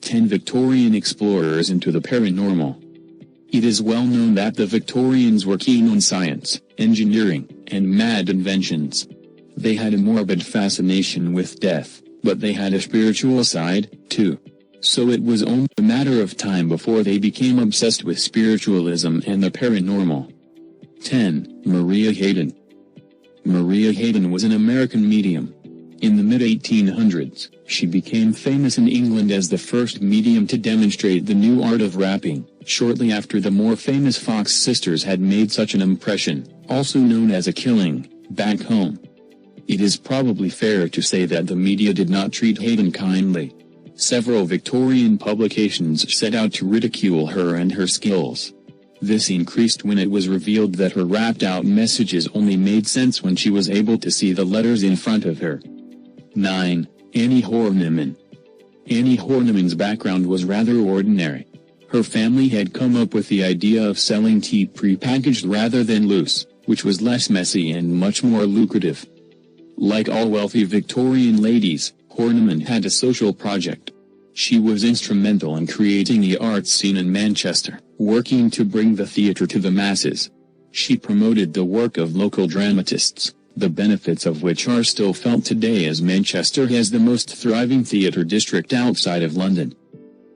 10 Victorian explorers into the paranormal. It is well known that the Victorians were keen on science, engineering, and mad inventions. They had a morbid fascination with death, but they had a spiritual side, too. So it was only a matter of time before they became obsessed with spiritualism and the paranormal. 10. Maria Hayden. Maria Hayden was an American medium. In the mid-1800s, she became famous in England as the first medium to demonstrate the new art of rapping, shortly after the more famous Fox sisters had made such an impression, also known as a killing, back home. It is probably fair to say that the media did not treat Hayden kindly. Several Victorian publications set out to ridicule her and her skills. This increased when it was revealed that her rapped-out messages only made sense when she was able to see the letters in front of her. 9. Annie Horniman. Annie Horniman's background was rather ordinary. Her family had come up with the idea of selling tea pre-packaged rather than loose, which was less messy and much more lucrative. Like all wealthy Victorian ladies, Horniman had a social project. She was instrumental in creating the arts scene in Manchester, working to bring the theatre to the masses. She promoted the work of local dramatists, the benefits of which are still felt today as Manchester has the most thriving theatre district outside of London.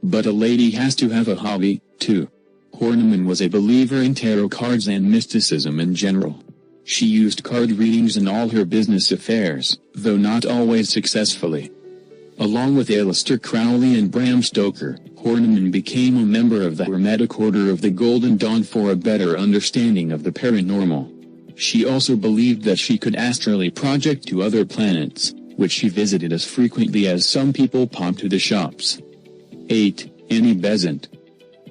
But a lady has to have a hobby, too. Horniman was a believer in tarot cards and mysticism in general. She used card readings in all her business affairs, though not always successfully. Along with Aleister Crowley and Bram Stoker, Horniman became a member of the Hermetic Order of the Golden Dawn for a better understanding of the paranormal. She also believed that she could astrally project to other planets, which she visited as frequently as some people popped to the shops. 8. Annie Besant.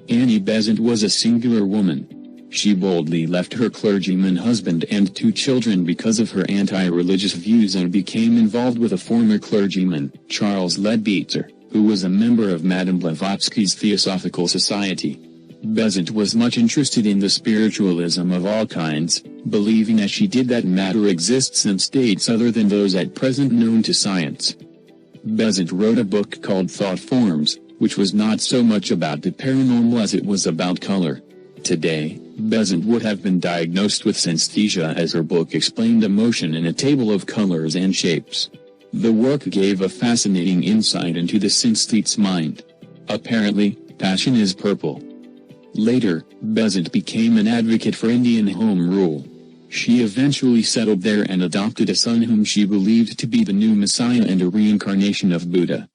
Annie Besant was a singular woman. She boldly left her clergyman husband and 2 children because of her anti-religious views and became involved with a former clergyman, Charles Leadbeater, who was a member of Madame Blavatsky's Theosophical Society. Besant was much interested in the spiritualism of all kinds, believing as she did that matter exists in states other than those at present known to science. Besant wrote a book called Thought Forms, which was not so much about the paranormal as it was about color. Today, Besant would have been diagnosed with synesthesia as her book explained emotion in a table of colors and shapes. The work gave a fascinating insight into the synesthete's mind. Apparently, passion is purple. Later, Besant became an advocate for Indian home rule. She eventually settled there and adopted a son whom she believed to be the new Messiah and a reincarnation of Buddha.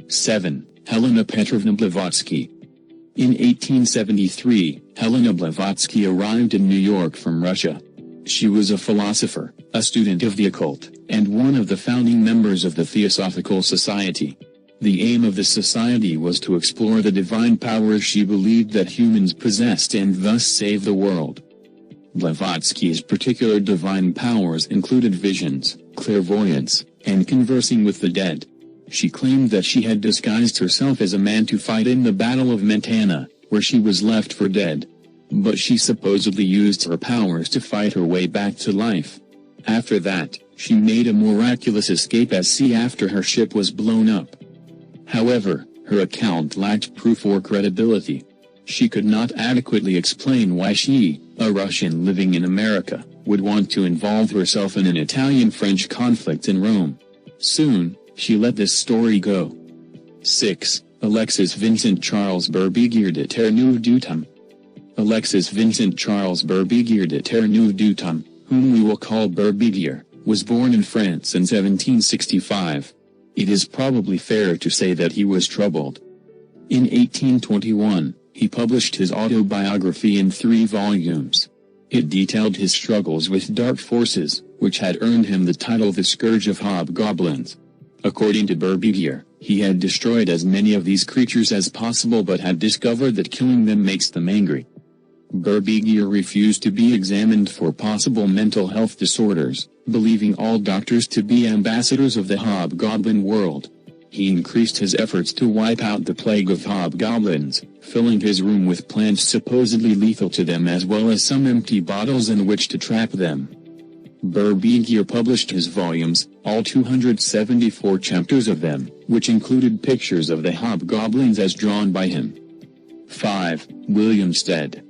7. Helena Petrovna Blavatsky. In 1873, Helena Blavatsky arrived in New York from Russia. She was a philosopher, a student of the occult, and one of the founding members of the Theosophical Society. The aim of the society was to explore the divine powers she believed that humans possessed and thus save the world. Blavatsky's particular divine powers included visions, clairvoyance, and conversing with the dead. She claimed that she had disguised herself as a man to fight in the Battle of Mentana, where she was left for dead. But she supposedly used her powers to fight her way back to life. After that, she made a miraculous escape at sea after her ship was blown up. However, her account lacked proof or credibility. She could not adequately explain why she, a Russian living in America, would want to involve herself in an Italian-French conflict in Rome. Soon, she let this story go. 6. Alexis Vincent Charles Burby de Terre-Neuve du Temps. Alexis Vincent Charles Burby de Terre-Neuve du Temps, whom we will call Burby, was born in France in 1765. It is probably fair to say that he was troubled. In 1821, he published his autobiography in 3 volumes. It detailed his struggles with dark forces, which had earned him the title The Scourge of Hobgoblins. According to Burby, he had destroyed as many of these creatures as possible but had discovered that killing them makes them angry. Burby refused to be examined for possible mental health disorders, believing all doctors to be ambassadors of the hobgoblin world. He increased his efforts to wipe out the plague of hobgoblins, filling his room with plants supposedly lethal to them as well as some empty bottles in which to trap them. Burby published his volumes, all 274 chapters of them, which included pictures of the hobgoblins as drawn by him. 5. William Stead.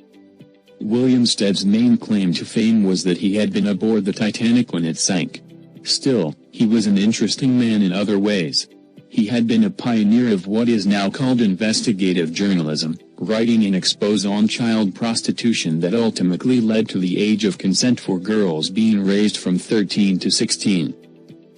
William Stead's main claim to fame was that he had been aboard the Titanic when it sank. Still, he was an interesting man in other ways. He had been a pioneer of what is now called investigative journalism, writing an expose on child prostitution that ultimately led to the age of consent for girls being raised from 13 to 16.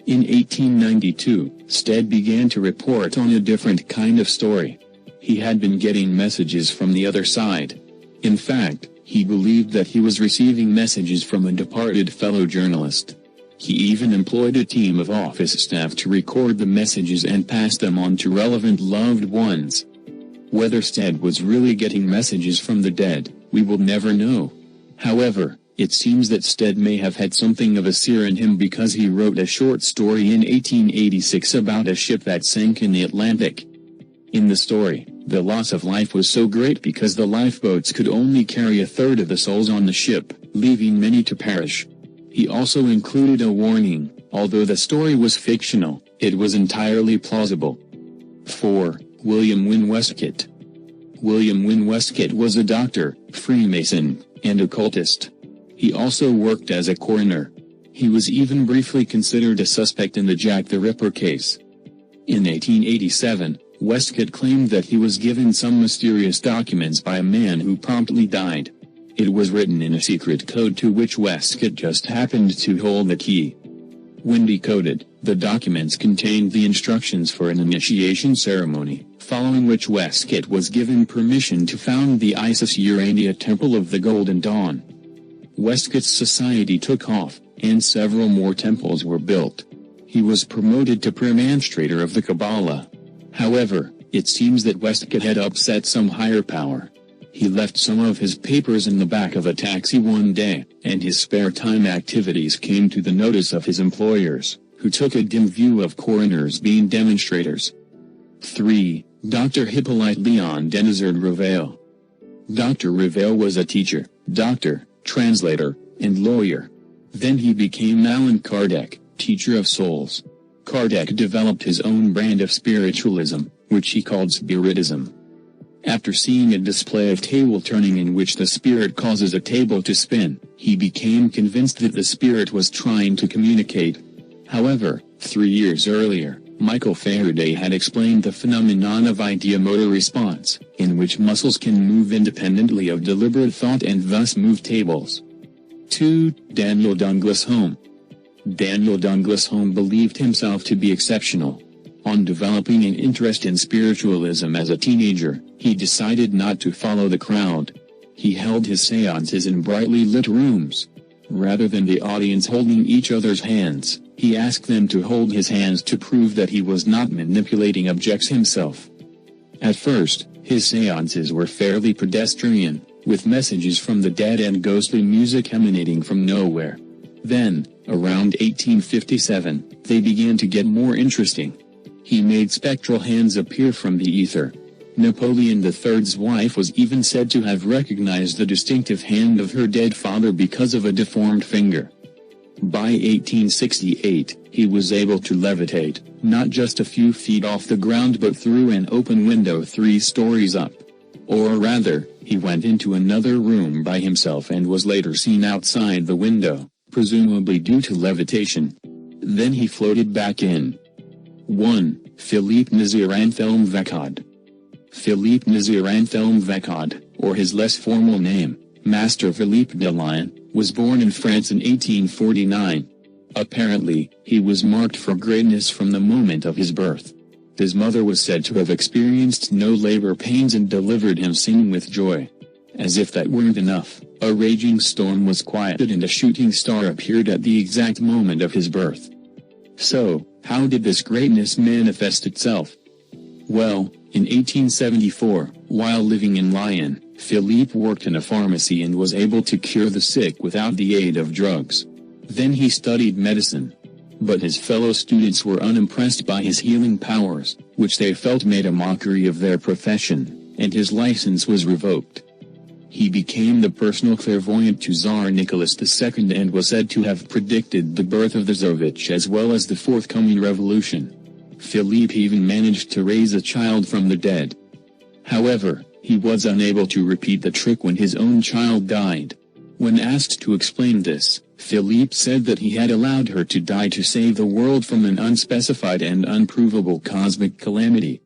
In 1892, Stead began to report on a different kind of story. He had been getting messages from the other side. In fact, he believed that he was receiving messages from a departed fellow journalist. He even employed a team of office staff to record the messages and pass them on to relevant loved ones. Whether Stead was really getting messages from the dead, we will never know. However, it seems that Stead may have had something of a seer in him because he wrote a short story in 1886 about a ship that sank in the Atlantic. In the story, the loss of life was so great because the lifeboats could only carry a third of the souls on the ship, leaving many to perish. He also included a warning: although the story was fictional, it was entirely plausible. 4. William Wynne Westcott. William Wynne Westcott was a doctor, Freemason, and occultist. He also worked as a coroner. He was even briefly considered a suspect in the Jack the Ripper case. In 1887, Westcott claimed that he was given some mysterious documents by a man who promptly died. It was written in a secret code to which Westcott just happened to hold the key. When decoded, the documents contained the instructions for an initiation ceremony, following which Westcott was given permission to found the Isis Urania Temple of the Golden Dawn. Westcott's society took off, and several more temples were built. He was promoted to premonstrator of the Kabbalah. However, it seems that Westcott had upset some higher power. He left some of his papers in the back of a taxi one day, and his spare time activities came to the notice of his employers, who took a dim view of coroners being demonstrators. 3. Dr. Hippolyte Leon Denizard Reveil. Dr. Reveil was a teacher, doctor, translator, and lawyer. Then he became Allan Kardec, teacher of souls. Kardec developed his own brand of spiritualism, which he called Spiritism. After seeing a display of table turning in which the spirit causes a table to spin, he became convinced that the spirit was trying to communicate. However, 3 years earlier, Michael Faraday had explained the phenomenon of ideomotor response, in which muscles can move independently of deliberate thought and thus move tables. 2. Daniel Douglas Home. Daniel Douglas Home believed himself to be exceptional. On developing an interest in spiritualism as a teenager, he decided not to follow the crowd. He held his seances in brightly lit rooms. Rather than the audience holding each other's hands, he asked them to hold his hands to prove that he was not manipulating objects himself. At first, his seances were fairly pedestrian, with messages from the dead and ghostly music emanating from nowhere. Then, around 1857, they began to get more interesting. He made spectral hands appear from the ether. Napoleon III's wife was even said to have recognized the distinctive hand of her dead father because of a deformed finger. By 1868, he was able to levitate, not just a few feet off the ground but through an open window 3 stories up. Or rather, he went into another room by himself and was later seen outside the window, presumably due to levitation. Then he floated back in. 1. Philippe Nazir Anthelme Vacad. Philippe Nazir Anthelme Vacad, or his less formal name, Master Philippe de Lion, was born in France in 1849. Apparently, he was marked for greatness from the moment of his birth. His mother was said to have experienced no labor pains and delivered him singing with joy. As if that weren't enough, a raging storm was quieted and a shooting star appeared at the exact moment of his birth. So, how did this greatness manifest itself? Well, in 1874, while living in Lyon, Philippe worked in a pharmacy and was able to cure the sick without the aid of drugs. Then he studied medicine. But his fellow students were unimpressed by his healing powers, which they felt made a mockery of their profession, and his license was revoked. He became the personal clairvoyant to Tsar Nicholas II and was said to have predicted the birth of the Tsarevich as well as the forthcoming revolution. Philippe even managed to raise a child from the dead. However, he was unable to repeat the trick when his own child died. When asked to explain this, Philippe said that he had allowed her to die to save the world from an unspecified and unprovable cosmic calamity.